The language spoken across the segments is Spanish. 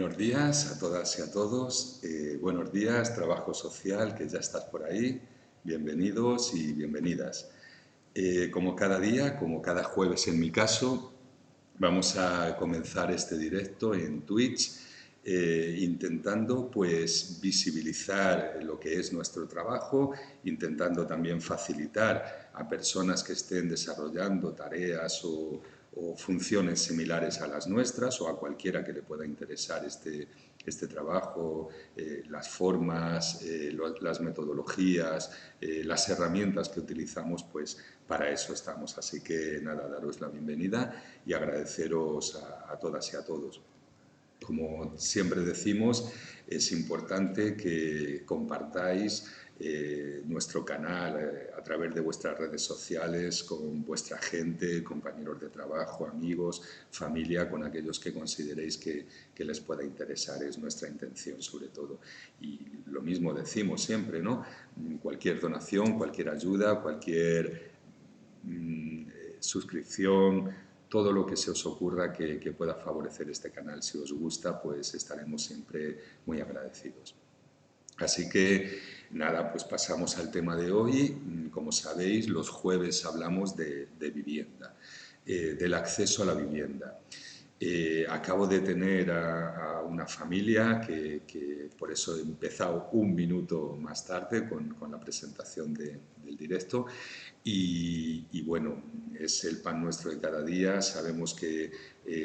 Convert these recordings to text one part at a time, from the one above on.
Buenos días a todas y a todos. Buenos días, trabajo social, que ya estás por ahí. Bienvenidos y bienvenidas. Como cada día, como cada jueves en mi caso, vamos a comenzar este directo en Twitch, intentando pues visibilizar lo que es nuestro trabajo, intentando también facilitar a personas que estén desarrollando tareas o funciones similares a las nuestras o a cualquiera que le pueda interesar este trabajo, las formas, las metodologías, las herramientas que utilizamos, pues para eso estamos. Así que nada, daros la bienvenida y agradeceros a todas y a todos. Como siempre decimos, es importante que compartáis nuestro canal a través de vuestras redes sociales, con vuestra gente, compañeros de trabajo, amigos, familia, con aquellos que consideréis que les pueda interesar. Es nuestra intención, sobre todo. Y lo mismo decimos siempre, ¿no? Cualquier donación, cualquier ayuda, cualquier suscripción, todo lo que se os ocurra que pueda favorecer este canal. Si os gusta, pues estaremos siempre muy agradecidos. Así que nada, pues pasamos al tema de hoy. Como sabéis, los jueves hablamos de vivienda, del acceso a la vivienda. Acabo de tener a una familia que por eso he empezado un minuto más tarde con la presentación del directo y bueno, es el pan nuestro de cada día. Sabemos que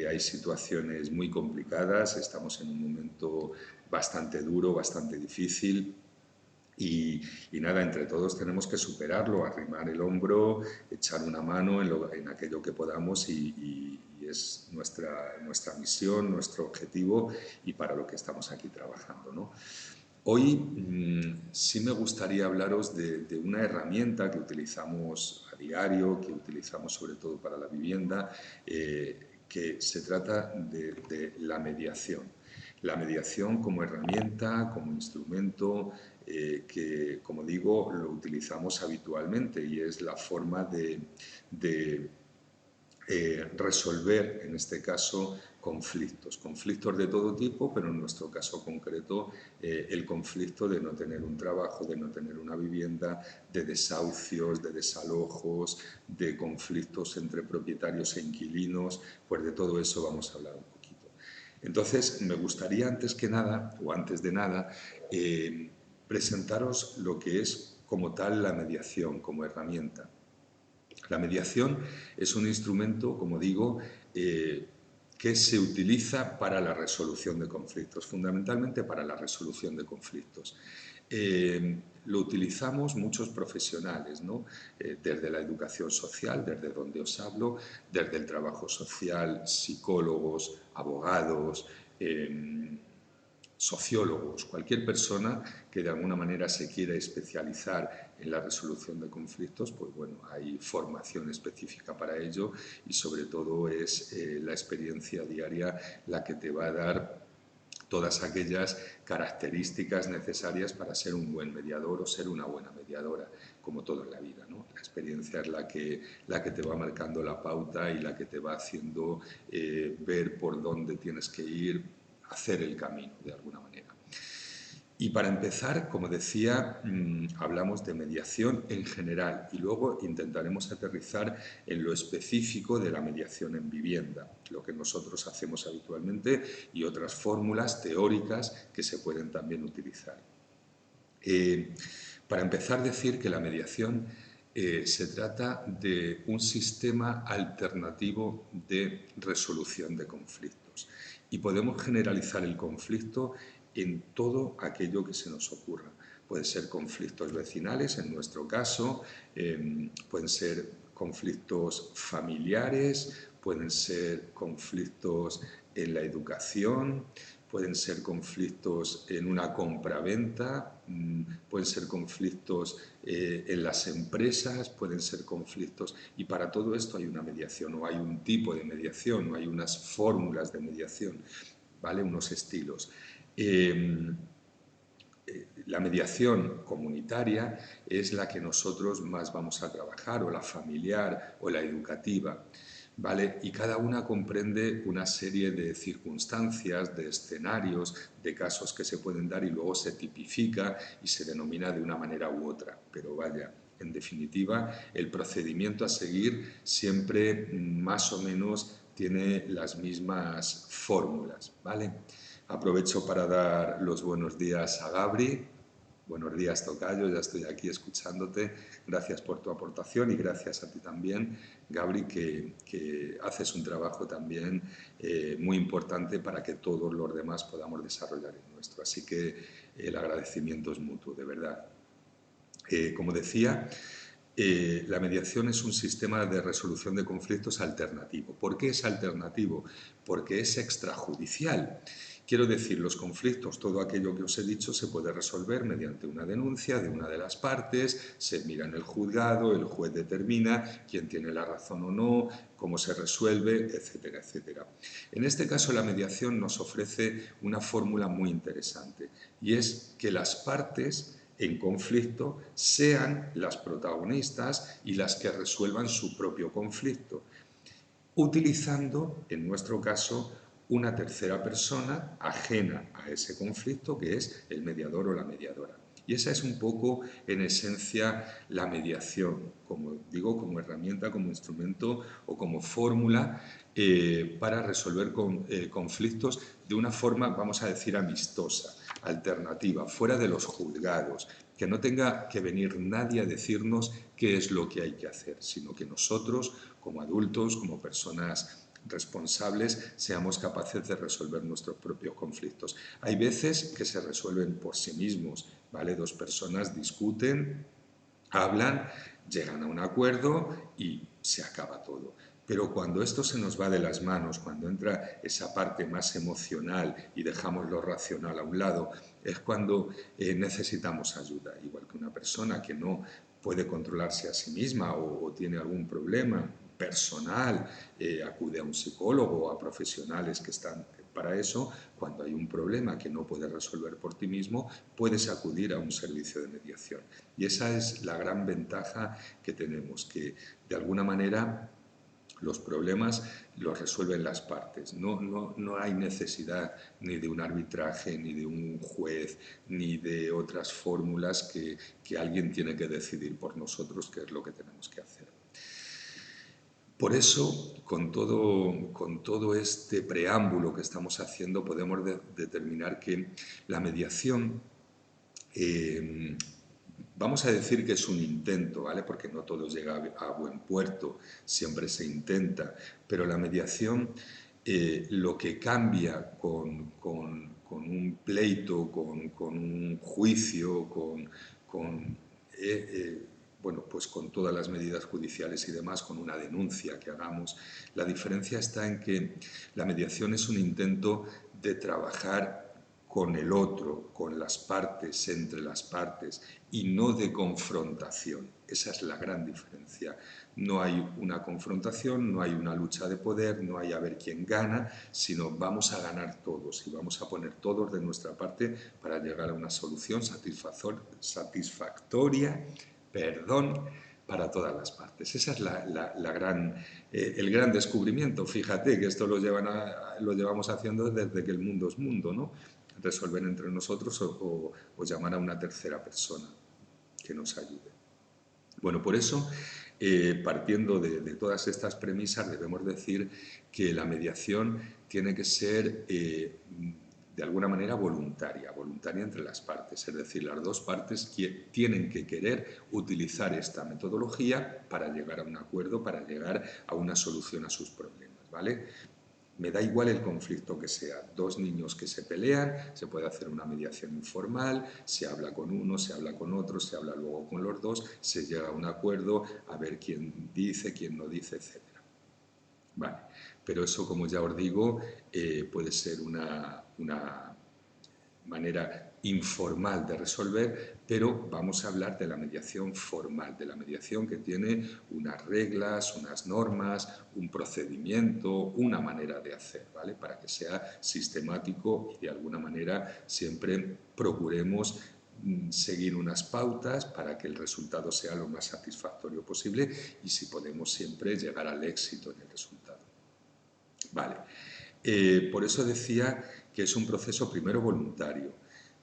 hay situaciones muy complicadas, estamos en un momento bastante duro, bastante difícil. Y nada, entre todos tenemos que superarlo, arrimar el hombro, echar una mano en aquello que podamos y es nuestra misión, nuestro objetivo y para lo que estamos aquí trabajando, ¿no? Hoy sí me gustaría hablaros de una herramienta que utilizamos a diario, que utilizamos sobre todo para la vivienda, que se trata de la mediación. La mediación como herramienta, como instrumento, que, como digo, lo utilizamos habitualmente y es la forma de resolver, en este caso, conflictos de todo tipo, pero en nuestro caso concreto, el conflicto de no tener un trabajo, de no tener una vivienda, de desahucios, de desalojos, de conflictos entre propietarios e inquilinos, pues de todo eso vamos a hablar un poquito. Entonces, me gustaría antes que nada, o antes de nada, presentaros lo que es como tal la mediación, como herramienta. La mediación es un instrumento, como digo, que se utiliza para la resolución de conflictos, fundamentalmente para la resolución de conflictos. Lo utilizamos muchos profesionales, ¿no? Desde la educación social, desde donde os hablo, desde el trabajo social, psicólogos, abogados, sociólogos, cualquier persona que de alguna manera se quiera especializar en la resolución de conflictos, pues bueno, hay formación específica para ello y sobre todo es la experiencia diaria la que te va a dar todas aquellas características necesarias para ser un buen mediador o ser una buena mediadora, como todo en la vida, ¿no? La experiencia es la que te va marcando la pauta y la que te va haciendo ver por dónde tienes que ir, hacer el camino de alguna manera. Y para empezar, como decía, hablamos de mediación en general y luego intentaremos aterrizar en lo específico de la mediación en vivienda, lo que nosotros hacemos habitualmente y otras fórmulas teóricas que se pueden también utilizar. Para empezar, decir que la mediación se trata de un sistema alternativo de resolución de conflictos y podemos generalizar el conflicto en todo aquello que se nos ocurra. Pueden ser conflictos vecinales, en nuestro caso, pueden ser conflictos familiares, pueden ser conflictos en la educación, pueden ser conflictos en una compra-venta, pueden ser conflictos en las empresas, pueden ser conflictos, y para todo esto hay una mediación, o hay un tipo de mediación, o hay unas fórmulas de mediación, ¿vale? Unos estilos. La mediación comunitaria es la que nosotros más vamos a trabajar, o la familiar, o la educativa. ¿vale? Y cada una comprende una serie de circunstancias, de escenarios, de casos que se pueden dar y luego se tipifica y se denomina de una manera u otra. Pero vaya, en definitiva, el procedimiento a seguir siempre más o menos tiene las mismas fórmulas, ¿vale? Aprovecho para dar los buenos días a Gabri. Buenos días, tocayo, ya estoy aquí escuchándote. Gracias por tu aportación y gracias a ti también, Gabri, que haces un trabajo también muy importante para que todos los demás podamos desarrollar el nuestro. Así que el agradecimiento es mutuo, de verdad. Como decía, la mediación es un sistema de resolución de conflictos alternativo. ¿Por qué es alternativo? Porque es extrajudicial. Quiero decir, los conflictos, todo aquello que os he dicho, se puede resolver mediante una denuncia de una de las partes, se mira en el juzgado, el juez determina quién tiene la razón o no, cómo se resuelve, etcétera, etcétera. En este caso, la mediación nos ofrece una fórmula muy interesante y es que las partes en conflicto sean las protagonistas y las que resuelvan su propio conflicto, utilizando, en nuestro caso, una tercera persona ajena a ese conflicto, que es el mediador o la mediadora. Y esa es un poco, en esencia, la mediación, como digo, como herramienta, como instrumento o como fórmula para resolver conflictos de una forma, vamos a decir, amistosa, alternativa, fuera de los juzgados, que no tenga que venir nadie a decirnos qué es lo que hay que hacer, sino que nosotros, como adultos, como personas responsables, seamos capaces de resolver nuestros propios conflictos. Hay veces que se resuelven por sí mismos, ¿vale? Dos personas discuten, hablan, llegan a un acuerdo y se acaba todo. Pero cuando esto se nos va de las manos, cuando entra esa parte más emocional y dejamos lo racional a un lado, es cuando necesitamos ayuda. Igual que una persona que no puede controlarse a sí misma o tiene algún problema personal, acude a un psicólogo o a profesionales que están para eso. Cuando hay un problema que no puedes resolver por ti mismo, puedes acudir a un servicio de mediación. Y esa es la gran ventaja que tenemos, que de alguna manera los problemas los resuelven las partes. No hay necesidad ni de un arbitraje, ni de un juez, ni de otras fórmulas que alguien tiene que decidir por nosotros qué es lo que tenemos que hacer. Por eso, con todo este preámbulo que estamos haciendo, podemos determinar que la mediación, vamos a decir que es un intento, ¿vale? Porque no todo llega a buen puerto, siempre se intenta, pero la mediación, lo que cambia con un pleito, con un juicio, bueno, pues con todas las medidas judiciales y demás, con una denuncia que hagamos. La diferencia está en que la mediación es un intento de trabajar con el otro, con las partes, entre las partes, y no de confrontación. Esa es la gran diferencia. No hay una confrontación, no hay una lucha de poder, no hay a ver quién gana, sino vamos a ganar todos y vamos a poner todos de nuestra parte para llegar a una solución satisfactoria, para todas las partes. Ese es el gran descubrimiento. Fíjate que esto lo llevamos haciendo desde que el mundo es mundo, ¿no? Resolver entre nosotros o llamar a una tercera persona que nos ayude. Bueno, por eso, partiendo de todas estas premisas, debemos decir que la mediación tiene que ser de alguna manera voluntaria entre las partes, es decir, las dos partes tienen que querer utilizar esta metodología para llegar a un acuerdo, para llegar a una solución a sus problemas, ¿vale? Me da igual el conflicto que sea, dos niños que se pelean, se puede hacer una mediación informal, se habla con uno, se habla con otro, se habla luego con los dos, se llega a un acuerdo, a ver quién dice, quién no dice, etc. Vale, pero eso, como ya os digo, puede ser una manera informal de resolver, pero vamos a hablar de la mediación formal, de la mediación que tiene unas reglas, unas normas, un procedimiento, una manera de hacer, ¿vale? Para que sea sistemático y de alguna manera siempre procuremos seguir unas pautas para que el resultado sea lo más satisfactorio posible y si podemos siempre llegar al éxito en el resultado. Vale. Por eso decía que es un proceso primero voluntario.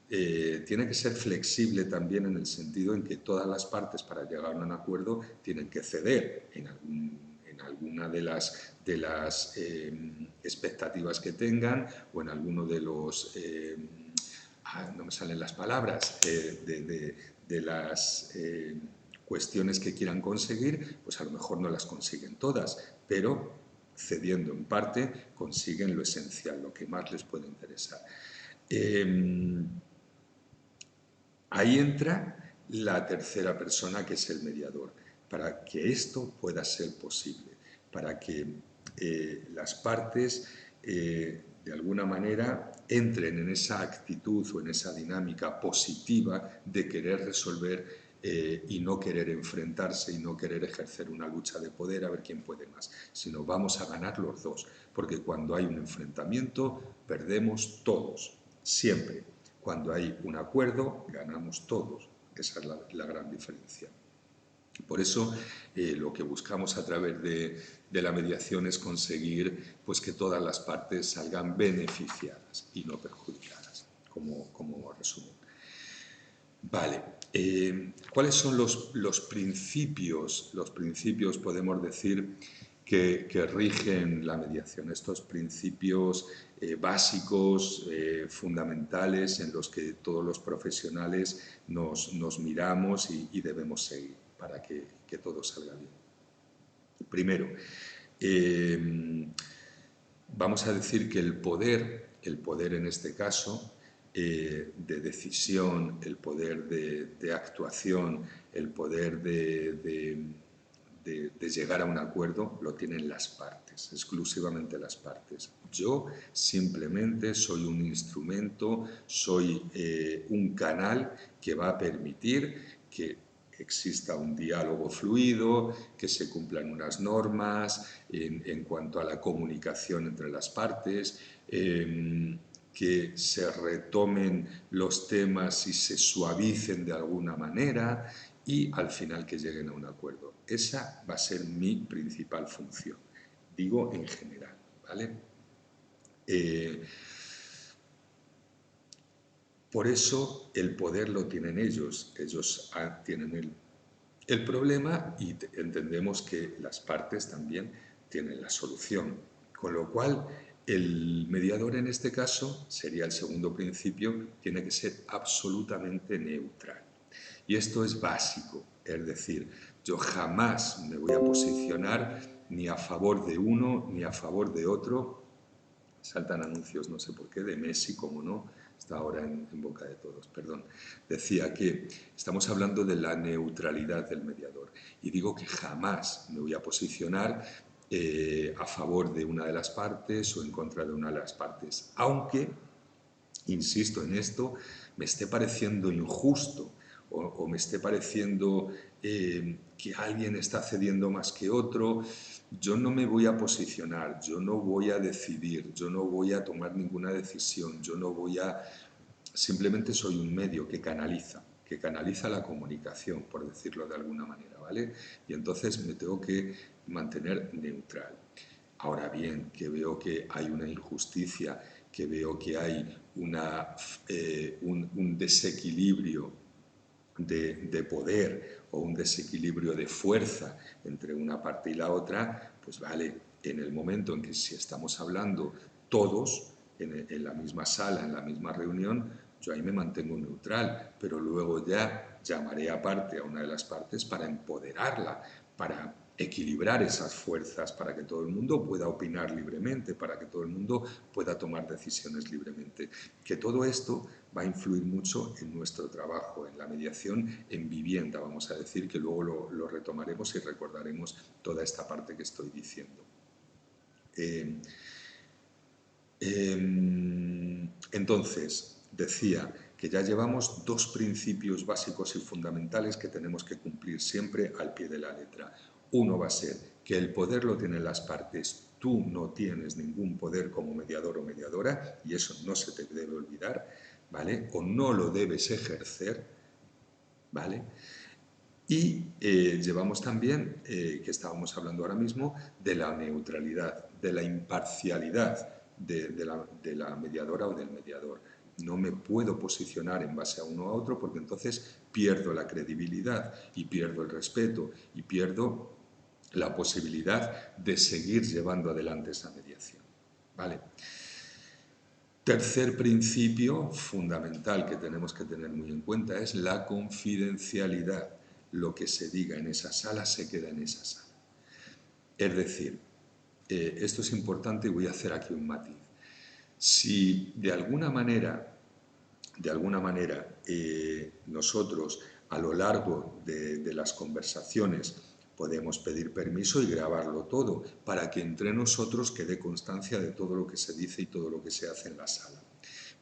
Tiene que ser flexible también en el sentido en que todas las partes para llegar a un acuerdo tienen que ceder en alguna de las expectativas que tengan o en alguno de los, no me salen las palabras, de las cuestiones que quieran conseguir, pues a lo mejor no las consiguen todas, pero cediendo en parte consiguen lo esencial, lo que más les puede interesar. Ahí entra la tercera persona, que es el mediador, para que esto pueda ser posible, para que las partes de alguna manera entren en esa actitud o en esa dinámica positiva de querer resolver y no querer enfrentarse y no querer ejercer una lucha de poder a ver quién puede más, sino vamos a ganar los dos, porque cuando hay un enfrentamiento perdemos todos, siempre. Cuando hay un acuerdo, ganamos todos. Esa es la gran diferencia. Por eso lo que buscamos a través de la mediación es conseguir pues, que todas las partes salgan beneficiadas y no perjudicadas, como resumen. Vale, ¿cuáles son los principios? Los principios, podemos decir, que rigen la mediación, estos principios básicos, fundamentales, en los que todos los profesionales nos miramos y debemos seguir para que todo salga bien. Primero, vamos a decir que el poder en este caso, de decisión, el poder de actuación, el poder de llegar a un acuerdo, lo tienen las partes, exclusivamente las partes. Yo simplemente soy un instrumento, soy un canal que va a permitir que exista un diálogo fluido, que se cumplan unas normas en cuanto a la comunicación entre las partes, que se retomen los temas y se suavicen de alguna manera y al final que lleguen a un acuerdo. Esa va a ser mi principal función, digo en general, ¿vale? Por eso el poder lo tienen ellos tienen el problema y entendemos que las partes también tienen la solución, con lo cual el mediador en este caso, sería el segundo principio, tiene que ser absolutamente neutral. Y esto es básico, es decir, yo jamás me voy a posicionar ni a favor de uno ni a favor de otro. Saltan anuncios, no sé por qué, de Messi, como no, está ahora en boca de todos, perdón. Decía que estamos hablando de la neutralidad del mediador y digo que jamás me voy a posicionar a favor de una de las partes o en contra de una de las partes, aunque, insisto en esto, me esté pareciendo injusto o me esté pareciendo que alguien está cediendo más que otro, yo no me voy a posicionar, yo no voy a decidir, yo no voy a tomar ninguna decisión, yo no voy a... Simplemente soy un medio que canaliza la comunicación, por decirlo de alguna manera, ¿vale? Y entonces me tengo que mantener neutral. Ahora bien, que veo que hay una injusticia, que veo que hay un desequilibrio de poder o un desequilibrio de fuerza entre una parte y la otra, pues vale, en el momento en que si estamos hablando todos en la misma sala, en la misma reunión, yo ahí me mantengo neutral, pero luego ya llamaré aparte a una de las partes para empoderarla, para equilibrar esas fuerzas, para que todo el mundo pueda opinar libremente, para que todo el mundo pueda tomar decisiones libremente. Que todo esto va a influir mucho en nuestro trabajo, en la mediación en vivienda, vamos a decir, que luego lo retomaremos y recordaremos toda esta parte que estoy diciendo. Entonces, decía que ya llevamos dos principios básicos y fundamentales que tenemos que cumplir siempre al pie de la letra. Uno va a ser que el poder lo tienen las partes, tú no tienes ningún poder como mediador o mediadora, y eso no se te debe olvidar, ¿vale? O no lo debes ejercer, ¿vale? Y llevamos también, que estábamos hablando ahora mismo, de la neutralidad, de la imparcialidad de la mediadora o del mediador. No me puedo posicionar en base a uno a otro porque entonces pierdo la credibilidad y pierdo el respeto y pierdo la posibilidad de seguir llevando adelante esa mediación. ¿Vale? Tercer principio fundamental que tenemos que tener muy en cuenta es la confidencialidad. Lo que se diga en esa sala se queda en esa sala. Es decir, esto es importante y voy a hacer aquí un matiz. Si de alguna manera nosotros a lo largo de las conversaciones podemos pedir permiso y grabarlo todo para que entre nosotros quede constancia de todo lo que se dice y todo lo que se hace en la sala.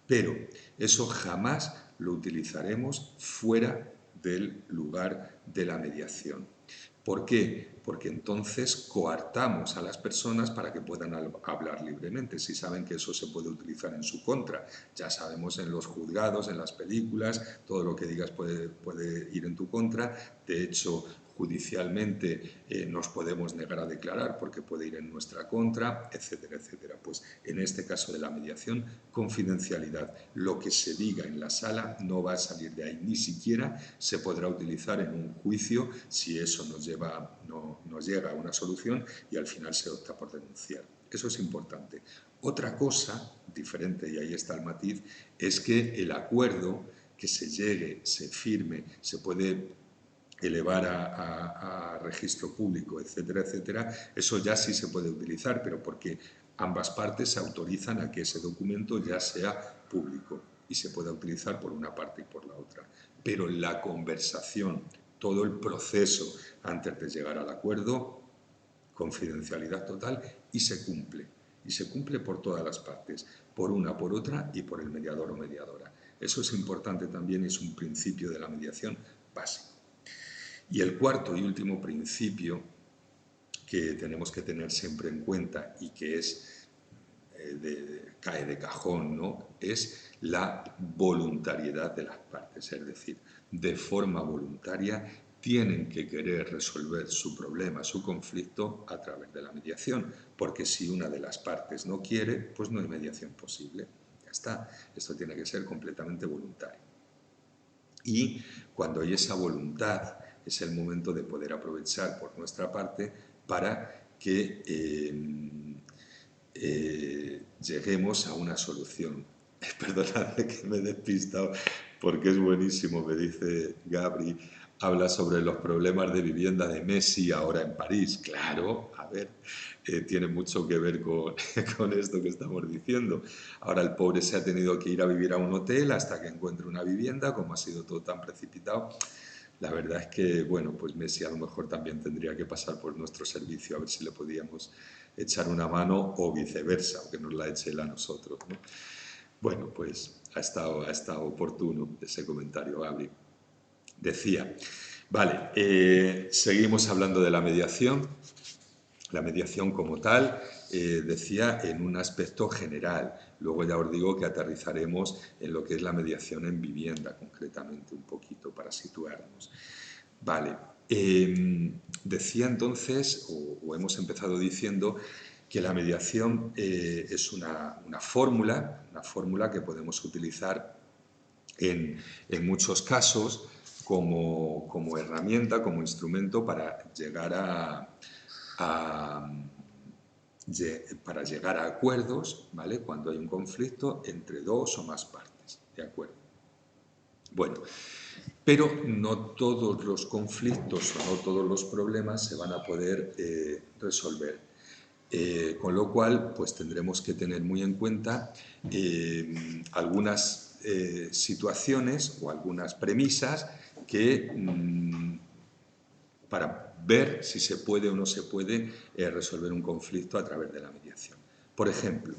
Pero eso jamás lo utilizaremos fuera del lugar de la mediación. ¿Por qué? Porque entonces coartamos a las personas para que puedan hablar libremente, si saben que eso se puede utilizar en su contra. Ya sabemos en los juzgados, en las películas, todo lo que digas puede ir en tu contra. De hecho, judicialmente nos podemos negar a declarar porque puede ir en nuestra contra, etcétera, etcétera. Pues en este caso de la mediación, confidencialidad. Lo que se diga en la sala no va a salir de ahí, ni siquiera se podrá utilizar en un juicio si eso nos llega a una solución y al final se opta por denunciar. Eso es importante. Otra cosa diferente, y ahí está el matiz, es que el acuerdo que se llegue, se firme, se puede elevar a registro público, etcétera, etcétera, eso ya sí se puede utilizar, pero porque ambas partes se autorizan a que ese documento ya sea público y se pueda utilizar por una parte y por la otra. Pero la conversación, todo el proceso antes de llegar al acuerdo, confidencialidad total y se cumple. Y se cumple por todas las partes, por una, por otra y por el mediador o mediadora. Eso es importante también y es un principio de la mediación básico. Y el cuarto y último principio que tenemos que tener siempre en cuenta y que es cae de cajón, ¿no? Es la voluntariedad de las partes, es decir, de forma voluntaria tienen que querer resolver su problema, su conflicto a través de la mediación, porque si una de las partes no quiere, pues no hay mediación posible. Ya está, esto tiene que ser completamente voluntario. Y cuando hay esa voluntad, es el momento de poder aprovechar por nuestra parte para que lleguemos a una solución. Perdonadme que me he despistado porque es buenísimo, me dice Gabri, habla sobre los problemas de vivienda de Messi ahora en París. Claro, a ver, tiene mucho que ver con esto que estamos diciendo. Ahora el pobre se ha tenido que ir a vivir a un hotel hasta que encuentre una vivienda, como ha sido todo tan precipitado. La verdad es que, bueno, pues Messi a lo mejor también tendría que pasar por nuestro servicio a ver si le podíamos echar una mano o viceversa, aunque nos la eche él a nosotros, ¿no? Bueno, pues ha estado oportuno ese comentario, Gabri. Decía, vale, seguimos hablando de la mediación. La mediación como tal, decía, en un aspecto general. Luego ya os digo que aterrizaremos en lo que es la mediación en vivienda, concretamente, un poquito, para situarnos. Vale, decía entonces, o hemos empezado diciendo, que la mediación es una fórmula que podemos utilizar en muchos casos como herramienta, como instrumento para llegar para llegar a acuerdos, ¿vale? Cuando hay un conflicto entre dos o más partes, ¿de acuerdo? Bueno, pero no todos los conflictos o no todos los problemas se van a poder resolver. Con lo cual, pues tendremos que tener muy en cuenta algunas situaciones o algunas premisas que para ver si se puede o no se puede resolver un conflicto a través de la mediación. Por ejemplo,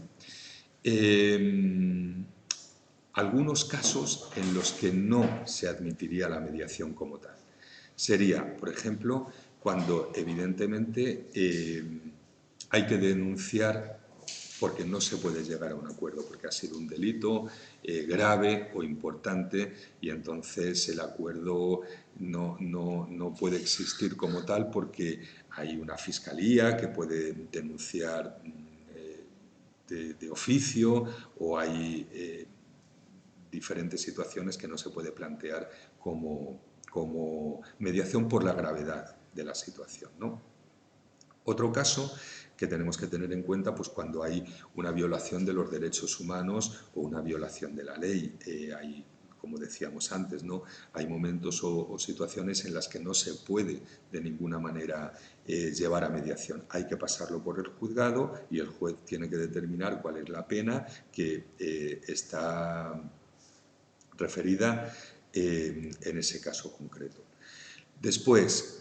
algunos casos en los que no se admitiría la mediación como tal. Sería, por ejemplo, cuando evidentemente hay que denunciar porque no se puede llegar a un acuerdo, porque ha sido un delito grave o importante y entonces el acuerdo no puede existir como tal porque hay una fiscalía que puede denunciar de oficio o hay diferentes situaciones que no se puede plantear como mediación por la gravedad de la situación, ¿no? Otro caso que tenemos que tener en cuenta, pues cuando hay una violación de los derechos humanos o una violación de la ley, hay, como decíamos antes, ¿no? Hay momentos o situaciones en las que no se puede de ninguna manera llevar a mediación. Hay que pasarlo por el juzgado y el juez tiene que determinar cuál es la pena que está referida en ese caso concreto. Después,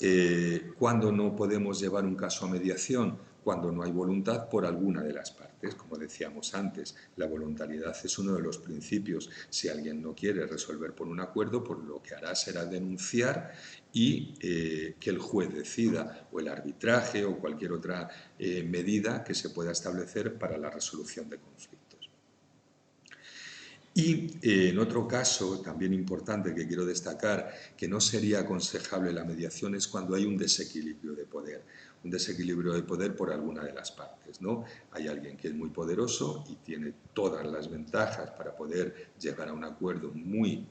¿cuándo no podemos llevar un caso a mediación? Cuando no hay voluntad por alguna de las partes. Como decíamos antes, la voluntariedad es uno de los principios. Si alguien no quiere resolver por un acuerdo, pues lo que hará será denunciar y que el juez decida, o el arbitraje o cualquier otra medida que se pueda establecer para la resolución de conflictos. Y en otro caso, también importante que quiero destacar, que no sería aconsejable la mediación es cuando hay un desequilibrio de poder. Un desequilibrio de poder por alguna de las partes, ¿no? Hay alguien que es muy poderoso y tiene todas las ventajas para poder llegar a un acuerdo muy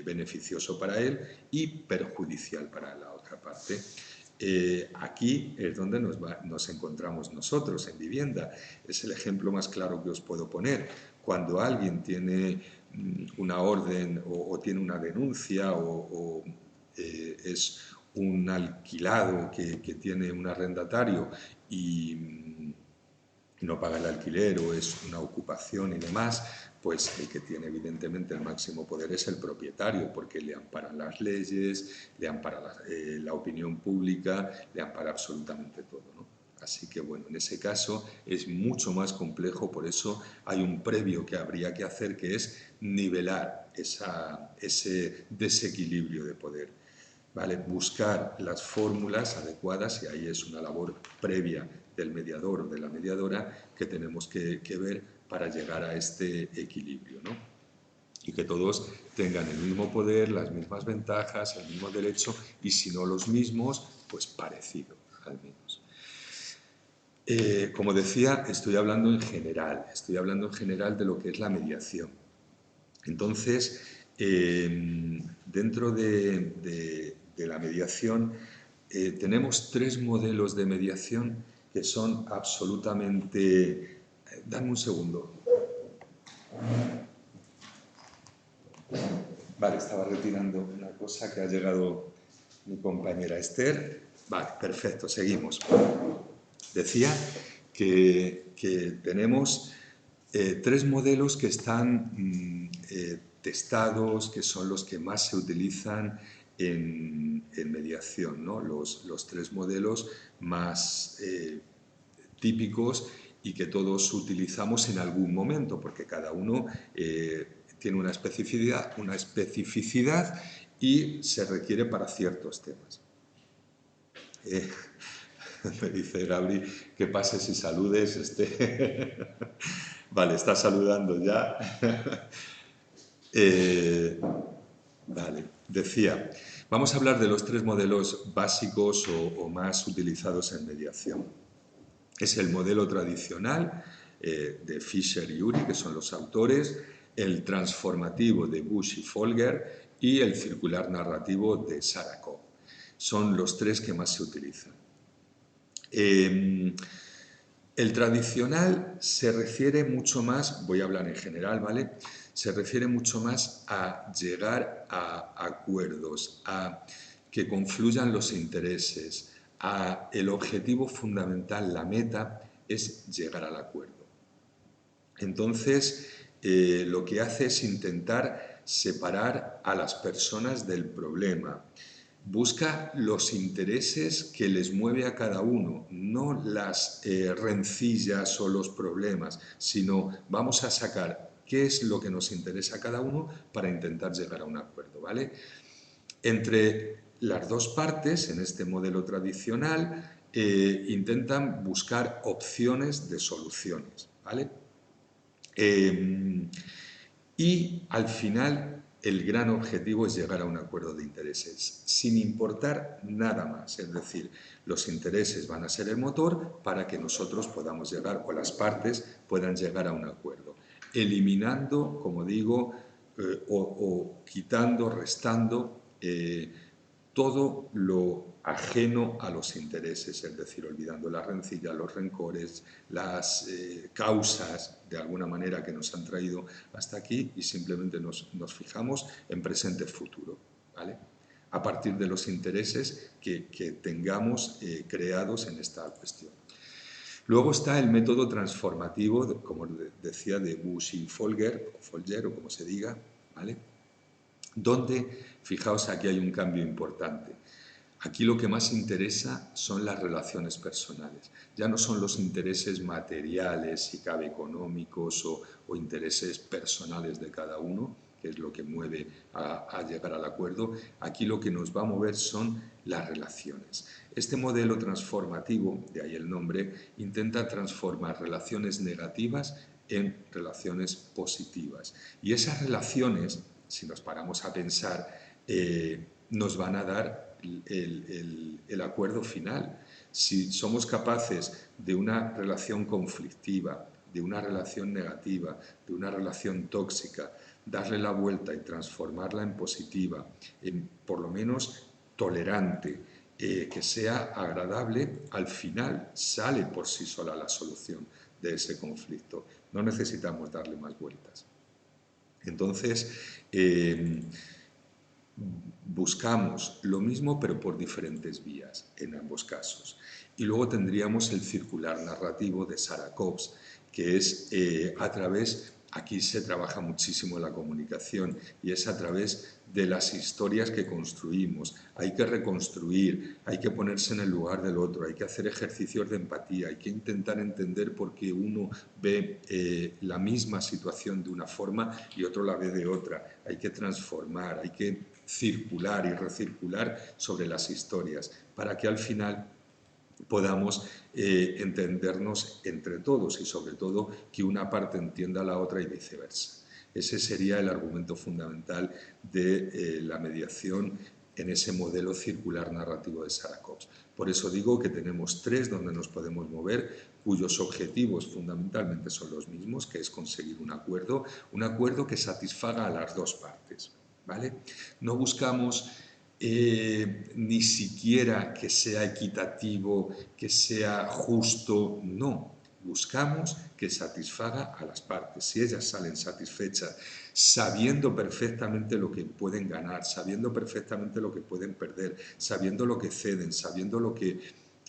beneficioso para él y perjudicial para la otra parte. Aquí es donde nos encontramos nosotros en vivienda. Es el ejemplo más claro que os puedo poner. Cuando alguien tiene una orden o tiene una denuncia o es un alquilado que tiene un arrendatario y no paga el alquiler o es una ocupación y demás, pues el que tiene evidentemente el máximo poder es el propietario, porque le amparan las leyes, le ampara la opinión pública, le ampara absolutamente todo, ¿no? Así que, bueno, en ese caso es mucho más complejo, por eso hay un previo que habría que hacer, que es nivelar ese desequilibrio de poder, ¿vale? Buscar las fórmulas adecuadas, y ahí es una labor previa del mediador o de la mediadora que tenemos que ver para llegar a este equilibrio, ¿no? Y que todos tengan el mismo poder, las mismas ventajas, el mismo derecho, y si no los mismos, pues parecido, al menos. Como decía, estoy hablando en general de lo que es la mediación. Entonces, dentro de la mediación, tenemos 3 modelos de mediación que son absolutamente... Dame un segundo. Vale, estaba retirando una cosa que ha llegado mi compañera Esther. Vale, perfecto, seguimos. Decía que tenemos 3 modelos que están testados, que son los que más se utilizan en mediación, ¿no? Los 3 modelos más típicos y que todos utilizamos en algún momento, porque cada uno tiene una especificidad y se requiere para ciertos temas. Me dice Gabri que pases y saludes. Vale, está saludando ya. Vale, decía, vamos a hablar de los 3 modelos básicos o más utilizados en mediación. Es el modelo tradicional de Fisher y Uri, que son los autores, el transformativo de Bush y Folger y el circular narrativo de Sarakov. Son los 3 que más se utilizan. El tradicional se refiere mucho más, voy a hablar en general, ¿vale? Se refiere mucho más a llegar a acuerdos, a que confluyan los intereses, a el objetivo fundamental, la meta, es llegar al acuerdo. Entonces, lo que hace es intentar separar a las personas del problema. Busca los intereses que les mueve a cada uno, no las rencillas o los problemas, sino vamos a sacar qué es lo que nos interesa a cada uno para intentar llegar a un acuerdo, ¿vale? Entre las dos partes, en este modelo tradicional, intentan buscar opciones de soluciones, ¿vale? Y al final el gran objetivo es llegar a un acuerdo de intereses, sin importar nada más. Es decir, los intereses van a ser el motor para que nosotros podamos llegar, o las partes puedan llegar a un acuerdo, eliminando, como digo, o quitando, restando todo lo ajeno a los intereses, es decir, olvidando las rencillas, los rencores, las causas, de alguna manera, que nos han traído hasta aquí, y simplemente nos fijamos en presente-futuro, ¿vale? A partir de los intereses que tengamos creados en esta cuestión. Luego está el método transformativo, como decía, de Bush y Folger, o como se diga, ¿vale? Donde, fijaos, aquí hay un cambio importante. Aquí lo que más interesa son las relaciones personales. Ya no son los intereses materiales, si cabe económicos o intereses personales de cada uno, que es lo que mueve a llegar al acuerdo. Aquí lo que nos va a mover son las relaciones. Este modelo transformativo, de ahí el nombre, intenta transformar relaciones negativas en relaciones positivas. Y esas relaciones, si nos paramos a pensar, nos van a dar el acuerdo final. Si somos capaces de una relación conflictiva, de una relación negativa, de una relación tóxica, darle la vuelta y transformarla en positiva, en por lo menos tolerante, que sea agradable, al final sale por sí sola la solución de ese conflicto. No necesitamos darle más vueltas. Entonces, buscamos lo mismo pero por diferentes vías en ambos casos. Y luego tendríamos el circular narrativo de Sarah Cobbs, que es a través, aquí se trabaja muchísimo la comunicación y es a través de las historias que construimos. Hay que reconstruir, hay que ponerse en el lugar del otro, hay que hacer ejercicios de empatía, hay que intentar entender por qué uno ve la misma situación de una forma y otro la ve de otra. Hay que transformar, hay que circular y recircular sobre las historias para que al final podamos entendernos entre todos y sobre todo que una parte entienda a la otra y viceversa. Ese sería el argumento fundamental de la mediación en ese modelo circular narrativo de Sarah Cobbs. Por eso digo que tenemos tres donde nos podemos mover, cuyos objetivos fundamentalmente son los mismos, que es conseguir un acuerdo que satisfaga a las dos partes, ¿vale? No buscamos ni siquiera que sea equitativo, que sea justo, no. Buscamos que satisfaga a las partes. Si ellas salen satisfechas, sabiendo perfectamente lo que pueden ganar, sabiendo perfectamente lo que pueden perder, sabiendo lo que ceden, sabiendo lo que...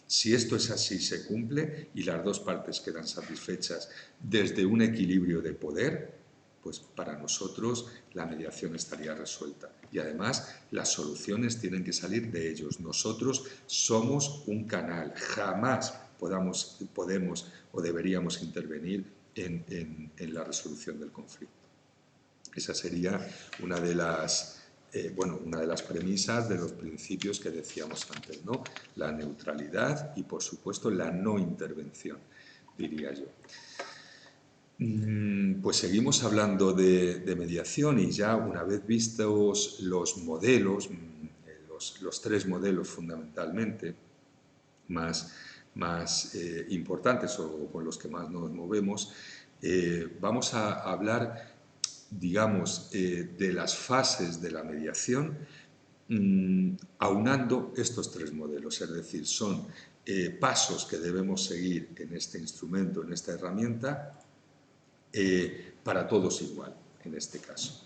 Si esto es así, se cumple y las dos partes quedan satisfechas desde un equilibrio de poder, pues para nosotros la mediación estaría resuelta. Y además las soluciones tienen que salir de ellos. Nosotros somos un canal, jamás podemos o deberíamos intervenir en la resolución del conflicto. Esa sería una de las premisas de los principios que decíamos antes, ¿no? La neutralidad y, por supuesto, la no intervención, diría yo. Pues seguimos hablando de mediación y ya una vez vistos los modelos, los tres modelos fundamentalmente más importantes o con los que más nos movemos, vamos a hablar, digamos, de las fases de la mediación aunando estos tres modelos, es decir, son pasos que debemos seguir en este instrumento, en esta herramienta, para todos igual, en este caso.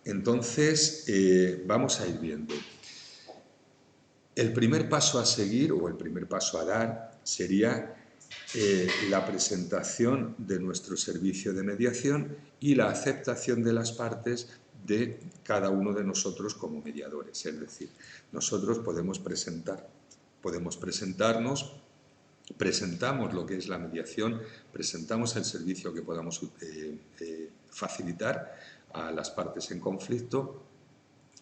Entonces, vamos a ir viendo. El primer paso a seguir o el primer paso a dar sería la presentación de nuestro servicio de mediación y la aceptación de las partes de cada uno de nosotros como mediadores. Es decir, nosotros podemos presentarnos, presentamos lo que es la mediación, presentamos el servicio que podamos facilitar a las partes en conflicto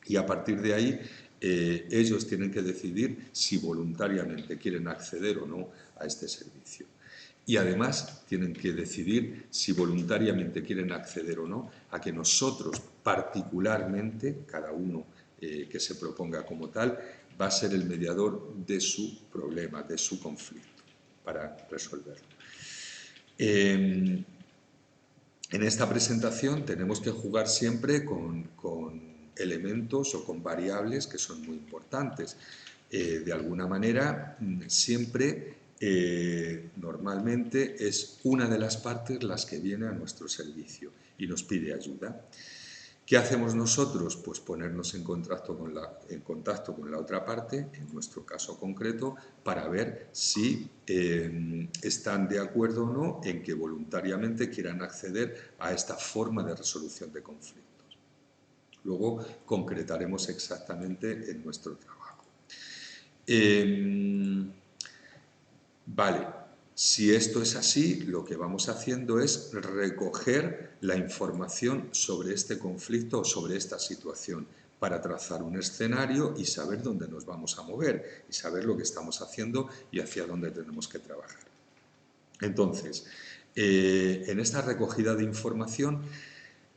y a partir de ahí ellos tienen que decidir si voluntariamente quieren acceder o no a este servicio. y además tienen que decidir si voluntariamente quieren acceder o no a que nosotros particularmente, cada uno que se proponga como tal, va a ser el mediador de su problema, de su conflicto, para resolverlo. En esta presentación tenemos que jugar siempre con elementos o con variables que son muy importantes. De alguna manera, siempre, normalmente, es una de las partes las que viene a nuestro servicio y nos pide ayuda. ¿Qué hacemos nosotros? Pues ponernos en contacto con la otra parte, en nuestro caso concreto, para ver si están de acuerdo o no en que voluntariamente quieran acceder a esta forma de resolución de conflictos. Luego concretaremos exactamente en nuestro trabajo. Vale. Si esto es así, lo que vamos haciendo es recoger la información sobre este conflicto o sobre esta situación para trazar un escenario y saber dónde nos vamos a mover y saber lo que estamos haciendo y hacia dónde tenemos que trabajar. Entonces, en esta recogida de información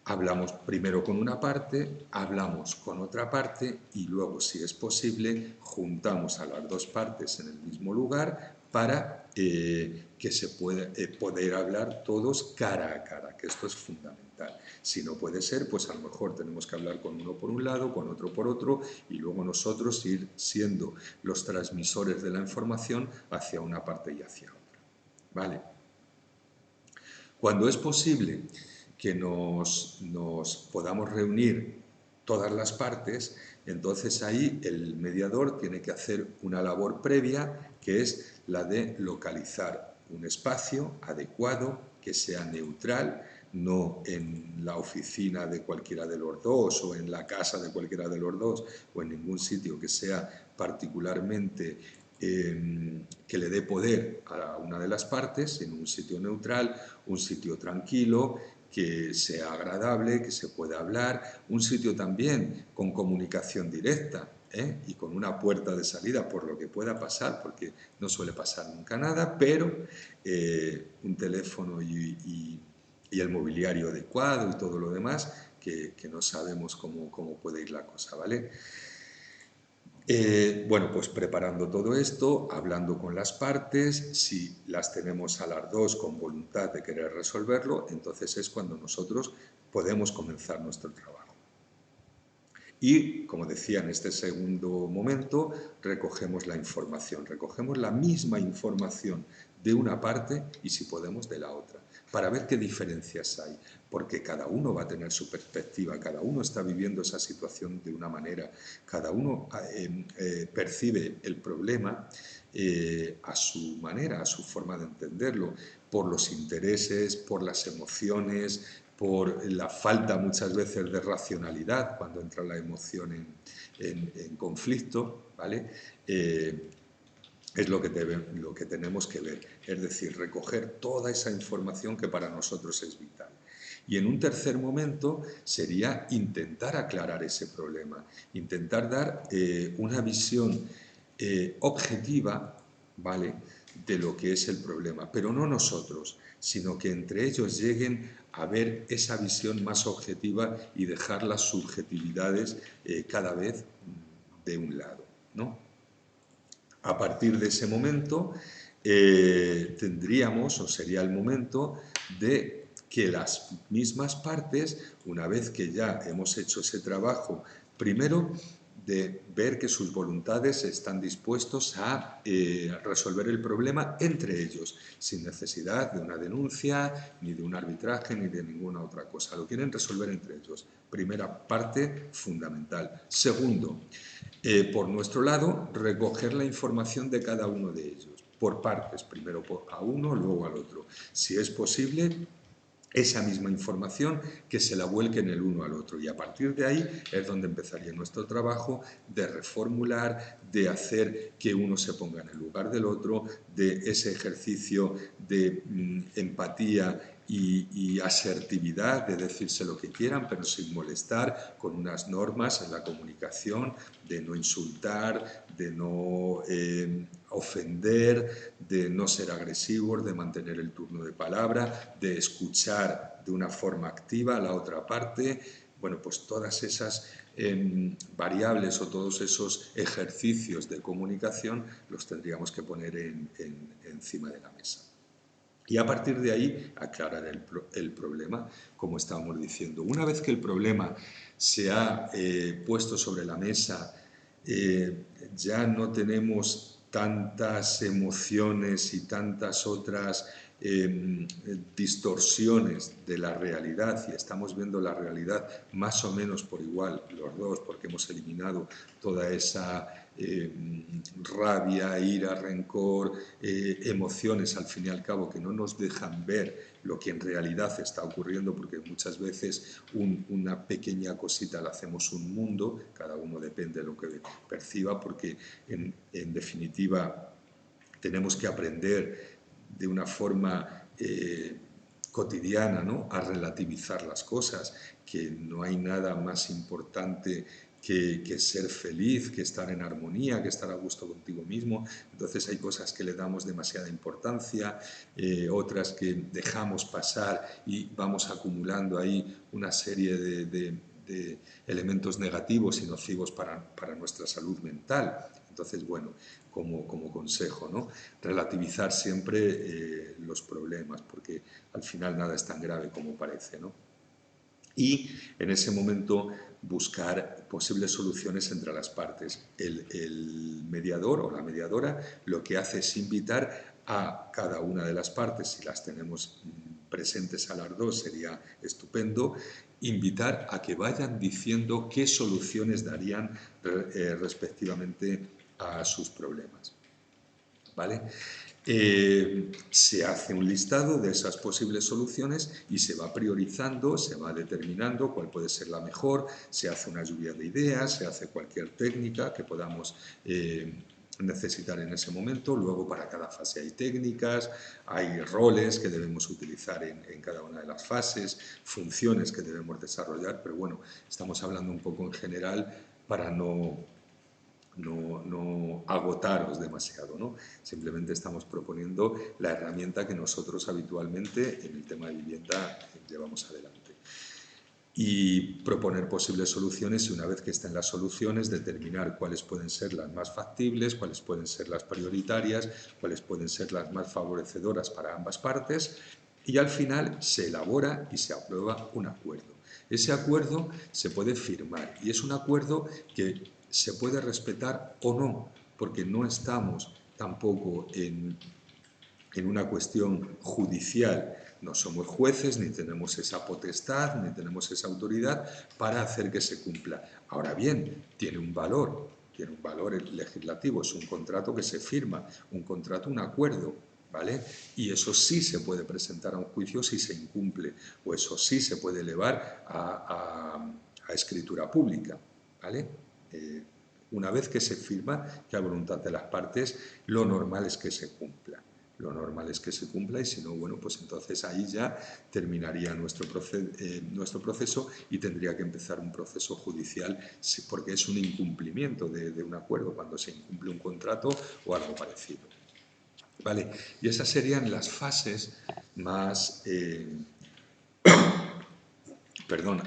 hablamos primero con una parte, hablamos con otra parte y luego, si es posible, juntamos a las dos partes en el mismo lugar para que se pueda poder hablar todos cara a cara, que esto es fundamental. Si no puede ser, pues a lo mejor tenemos que hablar con uno por un lado, con otro por otro y luego nosotros ir siendo los transmisores de la información hacia una parte y hacia otra. ¿Vale? Cuando es posible que nos podamos reunir todas las partes, entonces ahí el mediador tiene que hacer una labor previa, que es la de localizar un espacio adecuado, que sea neutral, no en la oficina de cualquiera de los dos o en la casa de cualquiera de los dos o en ningún sitio que sea particularmente que le dé poder a una de las partes, en un sitio neutral, un sitio tranquilo, que sea agradable, que se pueda hablar, un sitio también con comunicación directa y con una puerta de salida por lo que pueda pasar, porque no suele pasar nunca nada, pero un teléfono y el mobiliario adecuado y todo lo demás, que no sabemos cómo puede ir la cosa, ¿vale? Bueno, pues preparando todo esto, hablando con las partes, si las tenemos a las dos con voluntad de querer resolverlo, entonces es cuando nosotros podemos comenzar nuestro trabajo. Y, como decía, en este segundo momento recogemos la información, recogemos la misma información de una parte y, si podemos, de la otra, para ver qué diferencias hay, porque cada uno va a tener su perspectiva, cada uno está viviendo esa situación de una manera, cada uno percibe el problema a su manera, a su forma de entenderlo, por los intereses, por las emociones, por la falta muchas veces de racionalidad cuando entra la emoción en conflicto, ¿vale? Es lo que tenemos que ver, es decir, recoger toda esa información que para nosotros es vital. Y en un tercer momento sería intentar aclarar ese problema, intentar dar una visión objetiva, ¿vale?, de lo que es el problema, pero no nosotros, sino que entre ellos lleguen a ver esa visión más objetiva y dejar las subjetividades cada vez de un lado, ¿no? A partir de ese momento tendríamos, o sería el momento, de que las mismas partes, una vez que ya hemos hecho ese trabajo, primero de ver que sus voluntades están dispuestos a resolver el problema entre ellos, sin necesidad de una denuncia, ni de un arbitraje, ni de ninguna otra cosa. Lo quieren resolver entre ellos. Primera parte fundamental. Segundo, por nuestro lado, recoger la información de cada uno de ellos, por partes, primero a uno, luego al otro. Si es posible, esa misma información que se la vuelquen el uno al otro, y a partir de ahí es donde empezaría nuestro trabajo de reformular, de hacer que uno se ponga en el lugar del otro, de ese ejercicio de empatía y asertividad de decirse lo que quieran, pero sin molestar, con unas normas en la comunicación de no insultar, de no ofender, de no ser agresivos, de mantener el turno de palabra, de escuchar de una forma activa a la otra parte. Bueno, pues todas esas variables o todos esos ejercicios de comunicación los tendríamos que poner encima de la mesa. Y a partir de ahí aclarar el problema, como estábamos diciendo. Una vez que el problema se ha puesto sobre la mesa, ya no tenemos tantas emociones y tantas otras distorsiones de la realidad, y estamos viendo la realidad más o menos por igual los dos, porque hemos eliminado toda esa rabia, ira, rencor, emociones al fin y al cabo que no nos dejan ver lo que en realidad está ocurriendo, porque muchas veces una pequeña cosita la hacemos un mundo, cada uno depende de lo que perciba, porque en definitiva tenemos que aprender de una forma cotidiana, ¿no?, a relativizar las cosas, que no hay nada más importante que ser feliz, que estar en armonía, que estar a gusto contigo mismo. Entonces hay cosas que le damos demasiada importancia, otras que dejamos pasar y vamos acumulando ahí una serie de elementos negativos y nocivos para nuestra salud mental. Entonces, bueno, como consejo, ¿no?, relativizar siempre los problemas, porque al final nada es tan grave como parece, ¿no? Y en ese momento buscar posibles soluciones entre las partes. El mediador o la mediadora lo que hace es invitar a cada una de las partes, si las tenemos presentes a las dos sería estupendo, invitar a que vayan diciendo qué soluciones darían respectivamente a sus problemas. ¿Vale? Se hace un listado de esas posibles soluciones y se va priorizando, se va determinando cuál puede ser la mejor, se hace una lluvia de ideas, se hace cualquier técnica que podamos necesitar en ese momento. Luego para cada fase hay técnicas, hay roles que debemos utilizar en cada una de las fases, funciones que debemos desarrollar, pero bueno, estamos hablando un poco en general para no agotaros demasiado, ¿no? Simplemente estamos proponiendo la herramienta que nosotros habitualmente en el tema de vivienda llevamos adelante. Y proponer posibles soluciones, y una vez que estén las soluciones, determinar cuáles pueden ser las más factibles, cuáles pueden ser las prioritarias, cuáles pueden ser las más favorecedoras para ambas partes, y al final se elabora y se aprueba un acuerdo. Ese acuerdo se puede firmar y es un acuerdo que se puede respetar o no, porque no estamos tampoco en una cuestión judicial. No somos jueces, ni tenemos esa potestad, ni tenemos esa autoridad para hacer que se cumpla. Ahora bien, tiene un valor legislativo, es un contrato que se firma, un contrato, un acuerdo, ¿vale? Y eso sí se puede presentar a un juicio si se incumple, o eso sí se puede elevar a escritura pública, ¿vale? Una vez que se firma, que a voluntad de las partes, lo normal es que se cumpla. Lo normal es que se cumpla, y si no, bueno, pues entonces ahí ya terminaría nuestro proceso y tendría que empezar un proceso judicial, porque es un incumplimiento de un acuerdo, cuando se incumple un contrato o algo parecido. ¿Vale? Y esas serían las fases más